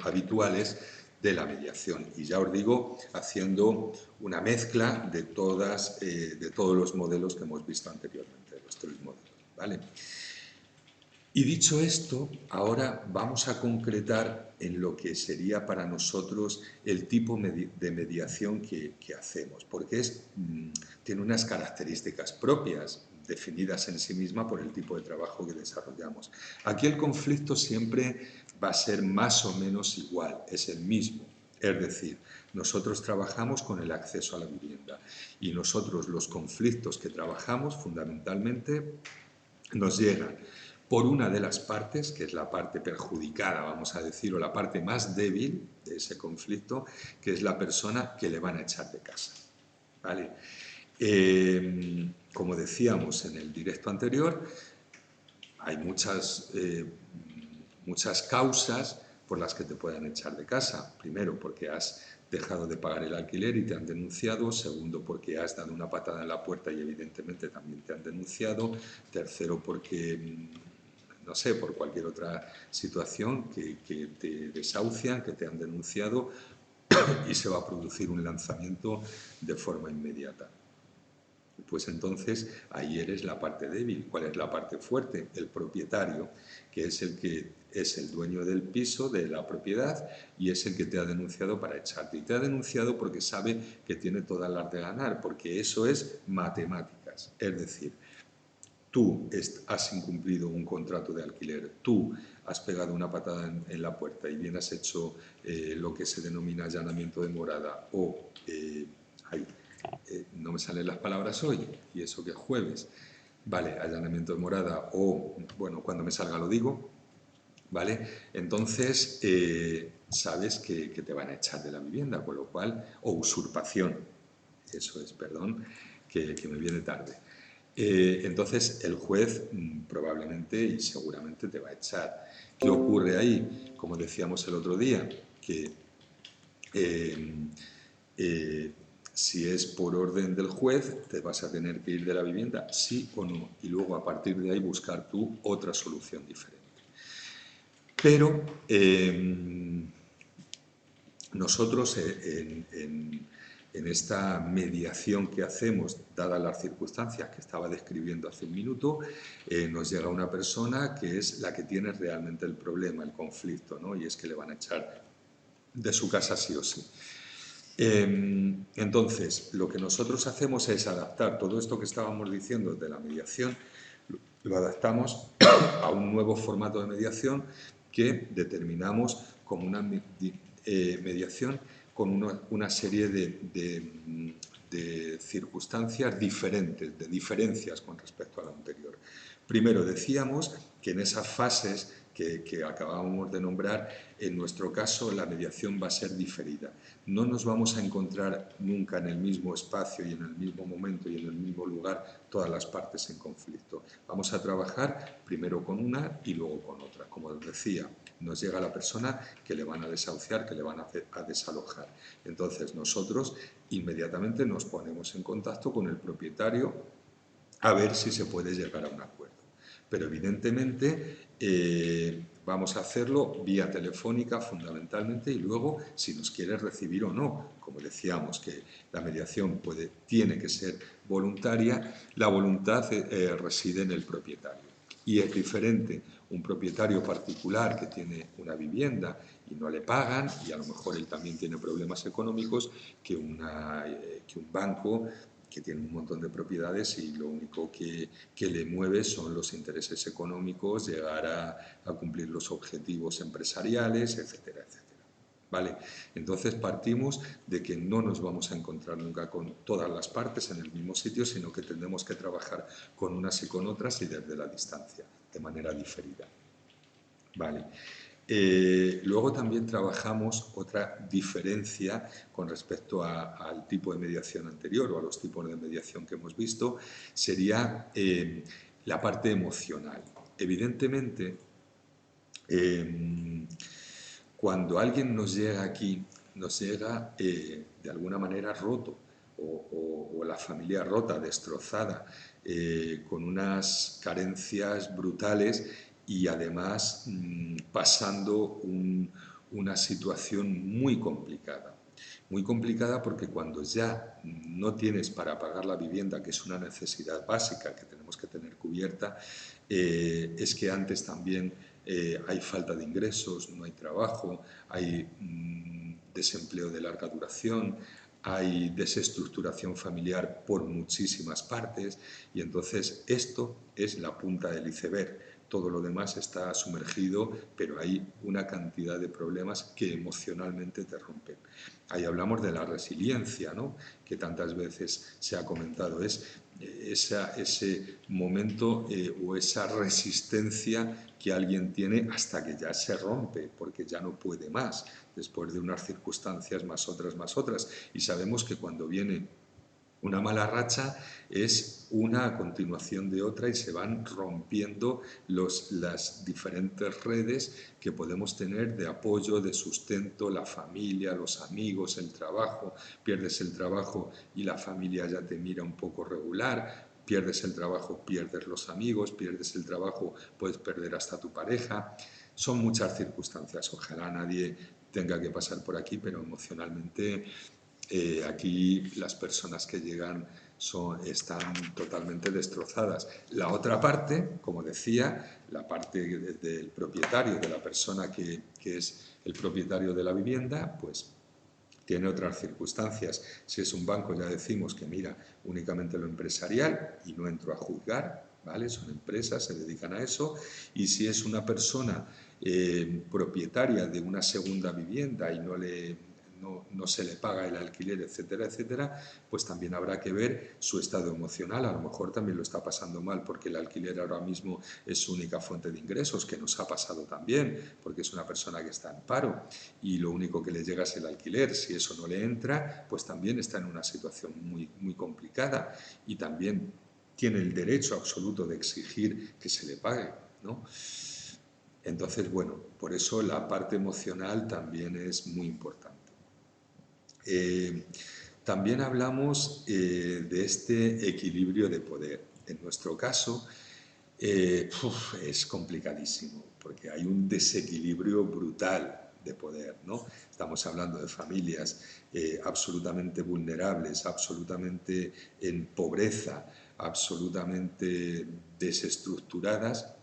habituales de la mediación. Y ya os digo, haciendo una mezcla de todos los modelos que hemos visto anteriormente, los tres modelos, ¿vale? Y dicho esto, ahora vamos a concretar en lo que sería para nosotros el tipo de mediación que hacemos, porque tiene unas características propias, definidas en sí misma por el tipo de trabajo que desarrollamos. Aquí el conflicto siempre va a ser más o menos igual, es el mismo. Es decir, nosotros trabajamos con el acceso a la vivienda y nosotros los conflictos que trabajamos fundamentalmente nos llegan por una de las partes, que es la parte perjudicada, vamos a decir, o la parte más débil de ese conflicto, que es la persona que le van a echar de casa, ¿vale? Como decíamos en el directo anterior, hay muchas muchas causas por las que te puedan echar de casa. Primero, porque has dejado de pagar el alquiler y te han denunciado. Segundo, porque has dado una patada en la puerta y evidentemente también te han denunciado. Tercero, porque, no sé, por cualquier otra situación que te desahucian, que te han denunciado y se va a producir un lanzamiento de forma inmediata. Pues entonces ahí eres la parte débil. ¿Cuál es la parte fuerte? El propietario, que es el dueño del piso, de la propiedad, y es el que te ha denunciado para echarte. Y te ha denunciado porque sabe que tiene todas las de ganar, porque eso es matemáticas. Es decir, tú has incumplido un contrato de alquiler, tú has pegado una patada en la puerta y bien has hecho lo que se denomina allanamiento de morada o... no me salen las palabras hoy, y eso que es jueves, vale, allanamiento de morada o, bueno, cuando me salga lo digo, ¿vale? Entonces, sabes que te van a echar de la vivienda, con lo cual, o usurpación, eso es, perdón, que me viene tarde. Entonces, el juez probablemente y seguramente te va a echar. ¿Qué ocurre ahí? Como decíamos el otro día, que si es por orden del juez, te vas a tener que ir de la vivienda, sí o no, y luego a partir de ahí buscar tú otra solución diferente. Pero nosotros en esta mediación que hacemos, dadas las circunstancias que estaba describiendo hace un minuto, nos llega una persona que es la que tiene realmente el problema, el conflicto, ¿no? Y es que le van a echar de su casa sí o sí. Entonces, lo que nosotros hacemos es adaptar todo esto que estábamos diciendo de la mediación, lo adaptamos a un nuevo formato de mediación que determinamos como una mediación con una serie de circunstancias diferentes, de diferencias con respecto a la anterior. Primero, decíamos que en esas fases que acabábamos de nombrar, en nuestro caso la mediación va a ser diferida. No nos vamos a encontrar nunca en el mismo espacio y en el mismo momento y en el mismo lugar todas las partes en conflicto. Vamos a trabajar primero con una y luego con otra. Como decía, nos llega la persona que le van a desahuciar, que le van a desalojar. Entonces nosotros inmediatamente nos ponemos en contacto con el propietario a ver si se puede llegar a un acuerdo. Pero evidentemente vamos a hacerlo vía telefónica fundamentalmente y luego si nos quiere recibir o no. Como decíamos que la mediación tiene que ser voluntaria, la voluntad reside en el propietario. Y es diferente un propietario particular que tiene una vivienda y no le pagan y a lo mejor él también tiene problemas económicos que un banco que tiene un montón de propiedades y lo único que le mueve son los intereses económicos, llegar a cumplir los objetivos empresariales, etcétera, etcétera. ¿Vale? Entonces partimos de que no nos vamos a encontrar nunca con todas las partes en el mismo sitio, sino que tendremos que trabajar con unas y con otras y desde la distancia, de manera diferida. ¿Vale? Luego también trabajamos otra diferencia con respecto al tipo de mediación anterior o a los tipos de mediación que hemos visto, sería la parte emocional. Evidentemente, cuando alguien nos llega aquí, nos llega de alguna manera roto o la familia rota, destrozada, con unas carencias brutales y además pasando una situación muy complicada. Muy complicada porque cuando ya no tienes para pagar la vivienda, que es una necesidad básica que tenemos que tener cubierta, es que antes también hay falta de ingresos, no hay trabajo, hay desempleo de larga duración, hay desestructuración familiar por muchísimas partes y entonces esto es la punta del iceberg. Todo lo demás está sumergido, pero hay una cantidad de problemas que emocionalmente te rompen. Ahí hablamos de la resiliencia, ¿no? Que tantas veces se ha comentado, es ese momento o esa resistencia que alguien tiene hasta que ya se rompe, porque ya no puede más, después de unas circunstancias más otras. Y sabemos que cuando viene Una mala racha es una a continuación de otra y se van rompiendo las diferentes redes que podemos tener de apoyo, de sustento, la familia, los amigos, el trabajo. Pierdes el trabajo y la familia ya te mira un poco regular. Pierdes el trabajo, pierdes los amigos, pierdes el trabajo, puedes perder hasta tu pareja. Son muchas circunstancias. Ojalá nadie tenga que pasar por aquí, pero emocionalmente aquí las personas que llegan están totalmente destrozadas. La otra parte, como decía, la parte del propietario, de la persona que es el propietario de la vivienda, pues tiene otras circunstancias. Si es un banco, ya decimos que mira únicamente lo empresarial y no entro a juzgar, ¿vale? Son empresas, se dedican a eso. Y si es una persona propietaria de una segunda vivienda y no se le paga el alquiler, etcétera, etcétera, pues también habrá que ver su estado emocional. A lo mejor también lo está pasando mal porque el alquiler ahora mismo es su única fuente de ingresos, que nos ha pasado también, porque es una persona que está en paro y lo único que le llega es el alquiler. Si eso no le entra, pues también está en una situación muy, muy complicada y también tiene el derecho absoluto de exigir que se le pague, ¿no? Entonces, bueno, por eso la parte emocional también es muy importante. También hablamos de este equilibrio de poder. En nuestro caso es complicadísimo porque hay un desequilibrio brutal de poder, ¿no? Estamos hablando de familias absolutamente vulnerables, absolutamente en pobreza, absolutamente desestructuradas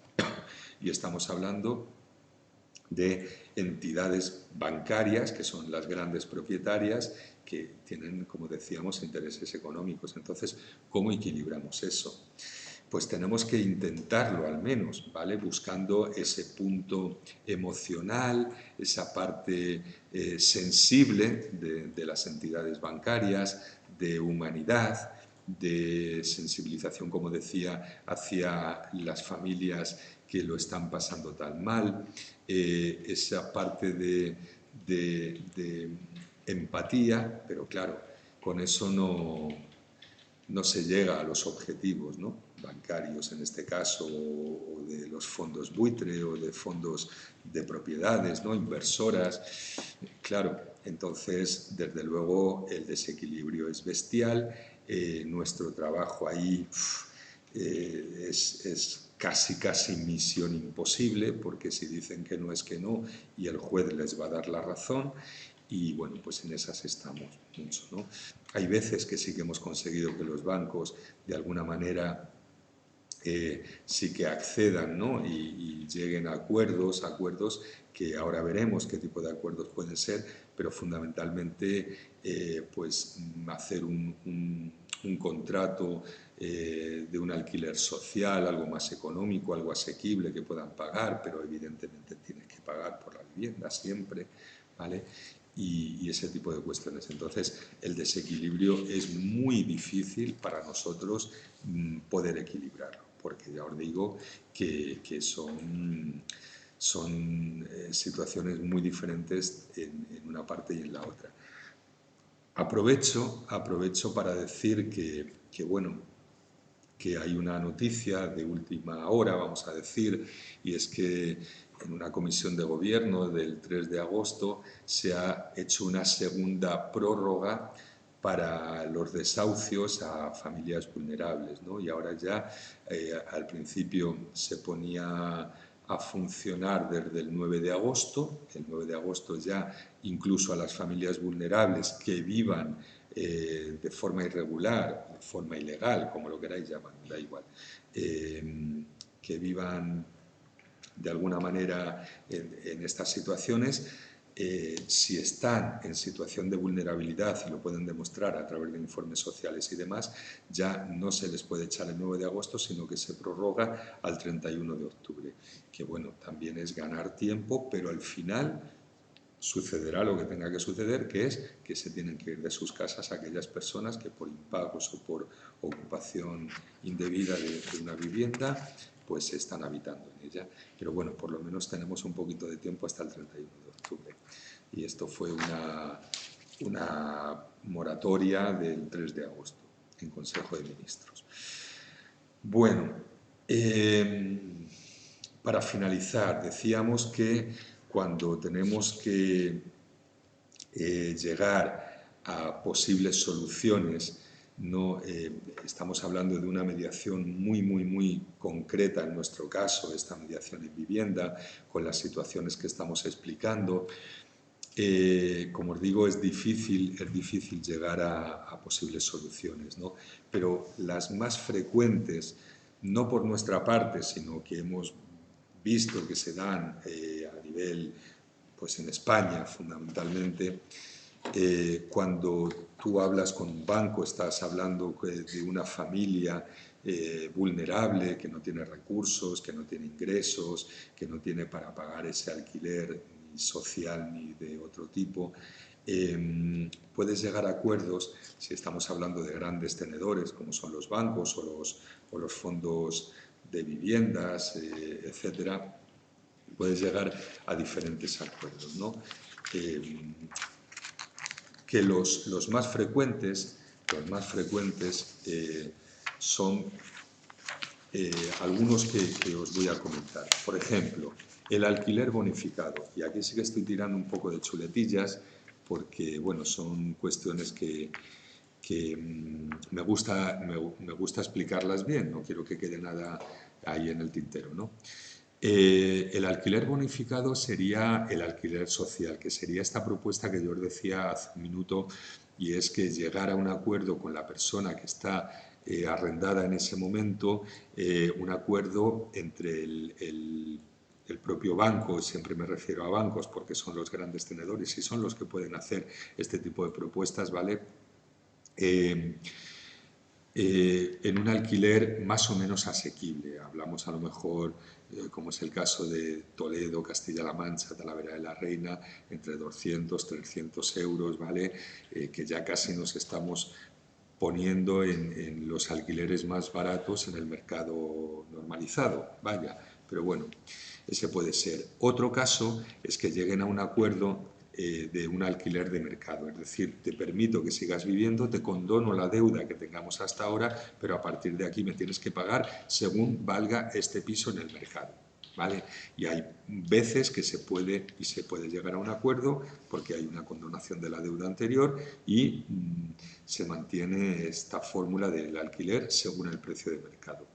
y estamos hablando de entidades bancarias, que son las grandes propietarias, que tienen, como decíamos, intereses económicos. Entonces, ¿cómo equilibramos eso? Pues tenemos que intentarlo al menos, ¿vale? Buscando ese punto emocional, esa parte sensible de las entidades bancarias, de humanidad, de sensibilización, como decía, hacia las familias que lo están pasando tan mal, esa parte de empatía, pero claro, con eso no se llega a los objetivos, ¿no? Bancarios en este caso, o de los fondos buitre, o de fondos de propiedades, ¿no? Inversoras. Claro, entonces, desde luego, el desequilibrio es bestial. Nuestro trabajo ahí es casi misión imposible, porque si dicen que no es que no, y el juez les va a dar la razón, y bueno, pues en esas estamos mucho, ¿no? Hay veces que sí que hemos conseguido que los bancos de alguna manera sí que accedan, ¿no? y lleguen a acuerdos que ahora veremos qué tipo de acuerdos pueden ser, pero fundamentalmente pues hacer un contrato de un alquiler social, algo más económico, algo asequible que puedan pagar, pero evidentemente tienes que pagar por la vivienda siempre, ¿vale? Y ese tipo de cuestiones. Entonces, el desequilibrio es muy difícil para nosotros poder equilibrarlo, porque ya os digo que son situaciones muy diferentes en una parte y en la otra. Aprovecho para decir bueno, que hay una noticia de última hora, vamos a decir, y es que en una comisión de gobierno del 3 de agosto se ha hecho una segunda prórroga para los desahucios a familias vulnerables, ¿no? Y ahora ya, al principio se ponía a funcionar desde el 9 de agosto, el 9 de agosto ya incluso a las familias vulnerables que vivan de forma irregular, de forma ilegal, como lo queráis llamar, da igual, que vivan de alguna manera en estas situaciones, si están en situación de vulnerabilidad y lo pueden demostrar a través de informes sociales y demás, ya no se les puede echar el 9 de agosto, sino que se prorroga al 31 de octubre, que bueno, también es ganar tiempo, pero al final sucederá lo que tenga que suceder, que es que se tienen que ir de sus casas aquellas personas que por impagos o por ocupación indebida de una vivienda pues están habitando en ella. Pero bueno, por lo menos tenemos un poquito de tiempo hasta el 31 de octubre. Y esto fue una moratoria del 3 de agosto. en Consejo de Ministros. Bueno, para finalizar, decíamos que cuando tenemos que llegar a posibles soluciones, no, estamos hablando de una mediación muy concreta en nuestro caso, esta mediación en vivienda, con las situaciones que estamos explicando. Como os digo, es difícil llegar a posibles soluciones, ¿no? Pero las más frecuentes, no por nuestra parte, sino que hemos visto que se dan a nivel, pues en España fundamentalmente, cuando tú hablas con un banco, estás hablando de una familia vulnerable, que no tiene recursos, que no tiene ingresos, que no tiene para pagar ese alquiler ni social ni de otro tipo. Puedes llegar a acuerdos, si estamos hablando de grandes tenedores como son los bancos o los fondos de viviendas, etcétera, puedes llegar a diferentes acuerdos, ¿no? Que los más frecuentes son algunos que os voy a comentar. Por ejemplo, el alquiler bonificado. Y aquí sí que estoy tirando un poco de chuletillas porque, bueno, son cuestiones que me gusta explicarlas bien, no quiero que quede nada ahí en el tintero, ¿no? El alquiler bonificado sería el alquiler social, que sería esta propuesta que yo os decía hace un minuto, y es que llegar a un acuerdo con la persona que está arrendada en ese momento, un acuerdo entre el propio banco, siempre me refiero a bancos porque son los grandes tenedores y son los que pueden hacer este tipo de propuestas, ¿vale? En un alquiler más o menos asequible. Hablamos a lo mejor, como es el caso de Toledo, Castilla-La Mancha, Talavera de la Reina, entre 200, 300 euros, ¿vale? Que ya casi nos estamos poniendo en los alquileres más baratos en el mercado normalizado, vaya, pero bueno, ese puede ser. Otro caso es que lleguen a un acuerdo de un alquiler de mercado, es decir, te permito que sigas viviendo, te condono la deuda que tengamos hasta ahora, pero a partir de aquí me tienes que pagar según valga este piso en el mercado. ¿Vale? Y hay veces que se puede llegar a un acuerdo porque hay una condonación de la deuda anterior y se mantiene esta fórmula del alquiler según el precio de mercado.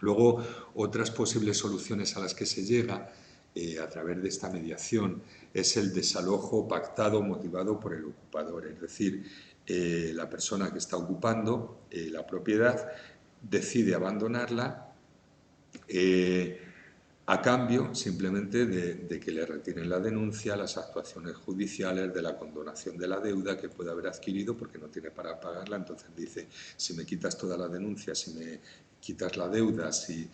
Luego, otras posibles soluciones a las que se llega a través de esta mediación es el desalojo pactado motivado por el ocupador, es decir, la persona que está ocupando la propiedad decide abandonarla a cambio simplemente de que le retiren la denuncia, las actuaciones judiciales, de la condonación de la deuda que puede haber adquirido porque no tiene para pagarla. Entonces dice, si me quitas toda la denuncia, si me quitas la deuda, si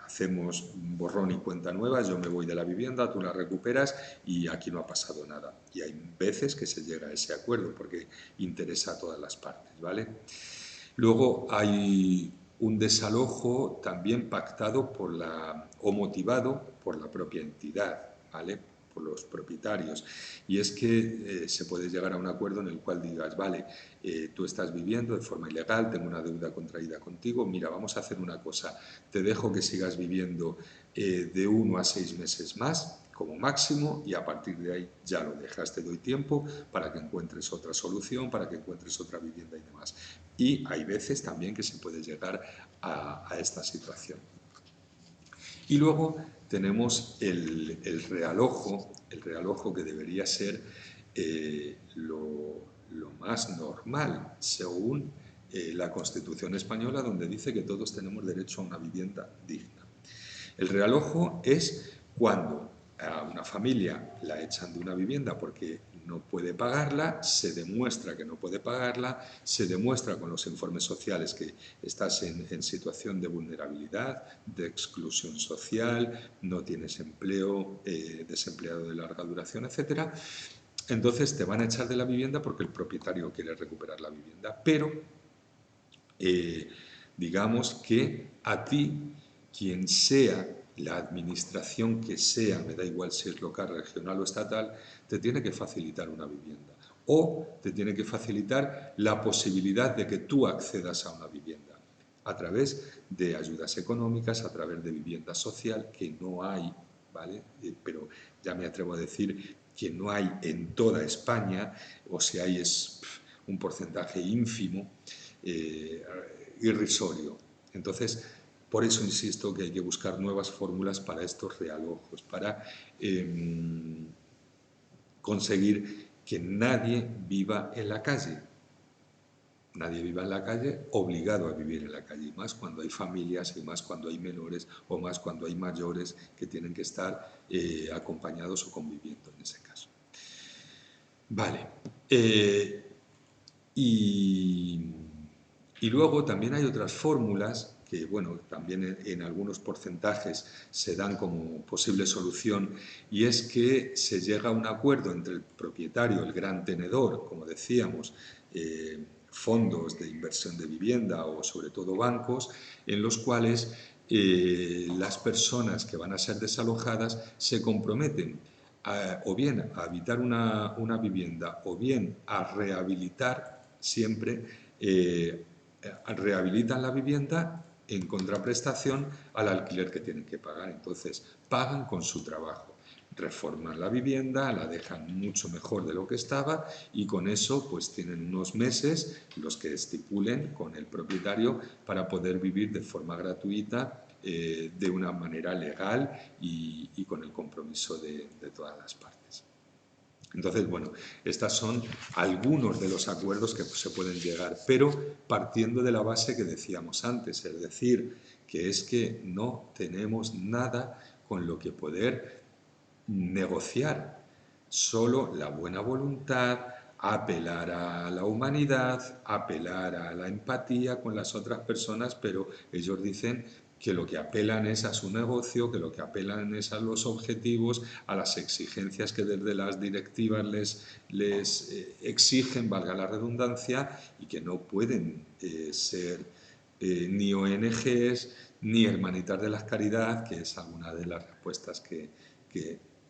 hacemos borrón y cuenta nueva, yo me voy de la vivienda, tú la recuperas y aquí no ha pasado nada. Y hay veces que se llega a ese acuerdo porque interesa a todas las partes, ¿vale? Luego hay un desalojo también pactado o motivado por la propia entidad, ¿vale? Por los propietarios. Y es que se puede llegar a un acuerdo en el cual digas, vale, tú estás viviendo de forma ilegal, tengo una deuda contraída contigo, mira, vamos a hacer una cosa, te dejo que sigas viviendo de 1 a 6 meses más, como máximo, y a partir de ahí ya lo dejas, te doy tiempo para que encuentres otra solución, para que encuentres otra vivienda y demás. Y hay veces también que se puede llegar a esta situación. Y luego tenemos el realojo que debería ser lo más normal, según la Constitución española, donde dice que todos tenemos derecho a una vivienda digna. El realojo es cuando a una familia la echan de una vivienda porque no puede pagarla, se demuestra que no puede pagarla, se demuestra con los informes sociales que estás en situación de vulnerabilidad, de exclusión social, no tienes empleo, desempleado de larga duración, etc. Entonces te van a echar de la vivienda porque el propietario quiere recuperar la vivienda, pero digamos que a ti, quien sea la administración que sea, me da igual si es local, regional o estatal, te tiene que facilitar una vivienda. o te tiene que facilitar la posibilidad de que tú accedas a una vivienda a través de ayudas económicas, a través de vivienda social, que no hay, ¿vale? Pero ya me atrevo a decir que no hay en toda España, o si hay es un porcentaje ínfimo, irrisorio. Entonces, por eso insisto que hay que buscar nuevas fórmulas para estos realojos, para conseguir que nadie viva en la calle. Nadie viva en la calle obligado a vivir en la calle, y más cuando hay familias, y más cuando hay menores, o más cuando hay mayores que tienen que estar acompañados o conviviendo en ese caso. Vale. Y luego también hay otras fórmulas que, bueno, también en algunos porcentajes se dan como posible solución, y es que se llega a un acuerdo entre el propietario, el gran tenedor, como decíamos, fondos de inversión de vivienda o sobre todo bancos, en los cuales las personas que van a ser desalojadas se comprometen o bien a habitar una vivienda o bien a rehabilitar siempre, rehabilitan la vivienda en contraprestación al alquiler que tienen que pagar. Entonces, pagan con su trabajo, reforman la vivienda, la dejan mucho mejor de lo que estaba, y con eso pues tienen unos meses, los que estipulen con el propietario, para poder vivir de forma gratuita, de una manera legal y con el compromiso de todas las partes. Entonces, bueno, estos son algunos de los acuerdos que se pueden llegar, pero partiendo de la base que decíamos antes, es decir, que es que no tenemos nada con lo que poder negociar, solo la buena voluntad, apelar a la humanidad, apelar a la empatía con las otras personas, pero ellos dicen que lo que apelan es a su negocio, que lo que apelan es a los objetivos, a las exigencias que desde las directivas les exigen, valga la redundancia, y que no pueden ser ni ONGs ni hermanitas de la caridad, que es alguna de las respuestas que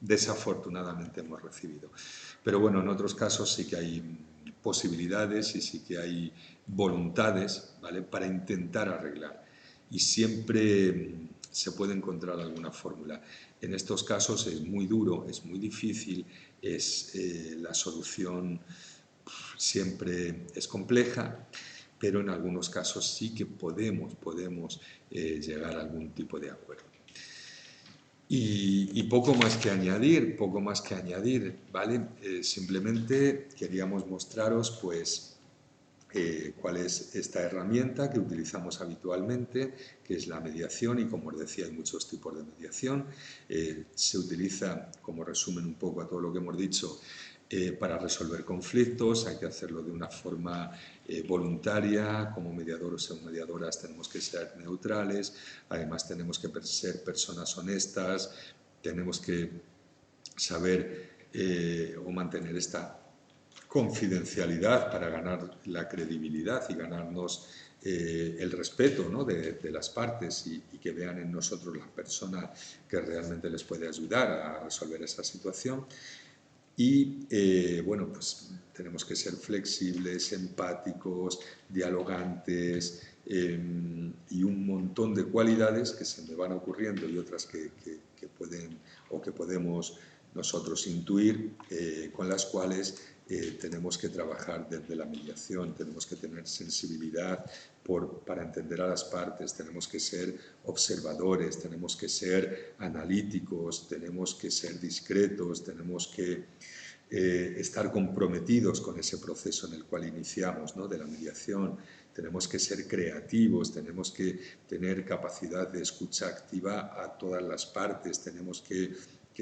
desafortunadamente hemos recibido. Pero bueno, en otros casos sí que hay posibilidades y sí que hay voluntades, ¿vale?, para intentar arreglar. Y siempre se puede encontrar alguna fórmula. En estos casos es muy duro, es muy difícil, la solución siempre es compleja, pero en algunos casos sí que podemos llegar a algún tipo de acuerdo. Y poco más que añadir, ¿vale? Simplemente queríamos mostraros, pues, cuál es esta herramienta que utilizamos habitualmente, que es la mediación, y como os decía, hay muchos tipos de mediación. Se utiliza, como resumen un poco a todo lo que hemos dicho, para resolver conflictos. Hay que hacerlo de una forma voluntaria. Como mediadores o mediadoras tenemos que ser neutrales, además tenemos que ser personas honestas, tenemos que saber o mantener esta confidencialidad para ganar la credibilidad y ganarnos el respeto, ¿no?, de las partes, y que vean en nosotros la persona que realmente les puede ayudar a resolver esa situación. Y bueno, pues tenemos que ser flexibles, empáticos, dialogantes, y un montón de cualidades que se me van ocurriendo, y otras que pueden o que podemos nosotros intuir, con las cuales tenemos que trabajar desde la mediación. Tenemos que tener sensibilidad para entender a las partes, tenemos que ser observadores, tenemos que ser analíticos, tenemos que ser discretos, tenemos que estar comprometidos con ese proceso en el cual iniciamos, ¿no?, de la mediación. Tenemos que ser creativos, tenemos que tener capacidad de escucha activa a todas las partes, tenemos que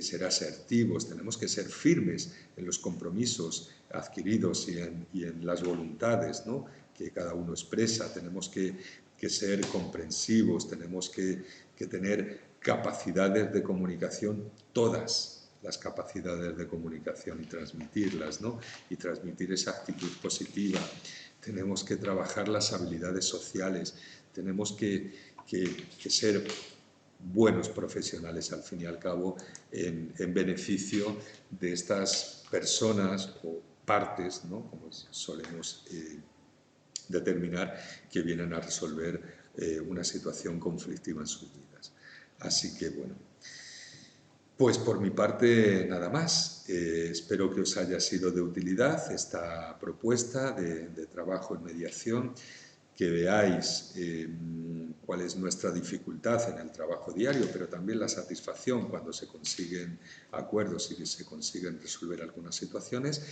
ser asertivos, tenemos que ser firmes en los compromisos adquiridos y en las voluntades, ¿no?, que cada uno expresa. Tenemos que ser comprensivos, tenemos que tener capacidades de comunicación, todas las capacidades de comunicación, y transmitirlas, ¿no?, y transmitir esa actitud positiva. Tenemos que trabajar las habilidades sociales, tenemos que ser buenos profesionales, al fin y al cabo, en beneficio de estas personas, o partes, ¿no? Como solemos determinar, que vienen a resolver una situación conflictiva en sus vidas. Así que bueno, pues por mi parte nada más. Espero que os haya sido de utilidad esta propuesta de trabajo en mediación, que veáis cuál es nuestra dificultad en el trabajo diario, pero también la satisfacción cuando se consiguen acuerdos y que se consiguen resolver algunas situaciones.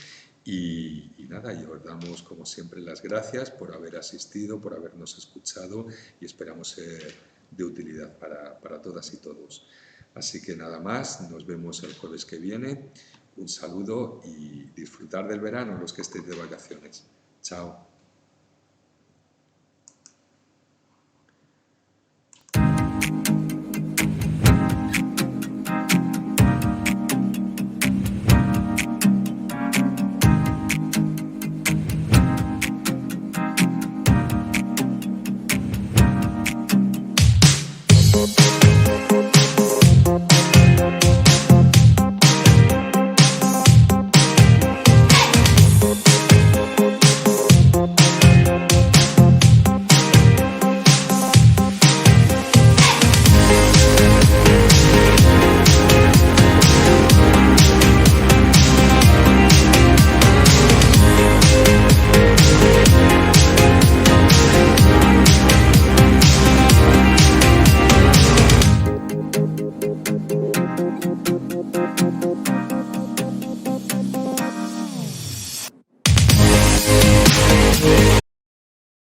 Y nada, y os damos como siempre las gracias por haber asistido, por habernos escuchado, y esperamos ser de utilidad para todas y todos. Así que nada más, nos vemos el jueves que viene. Un saludo y disfrutar del verano los que estéis de vacaciones. Chao.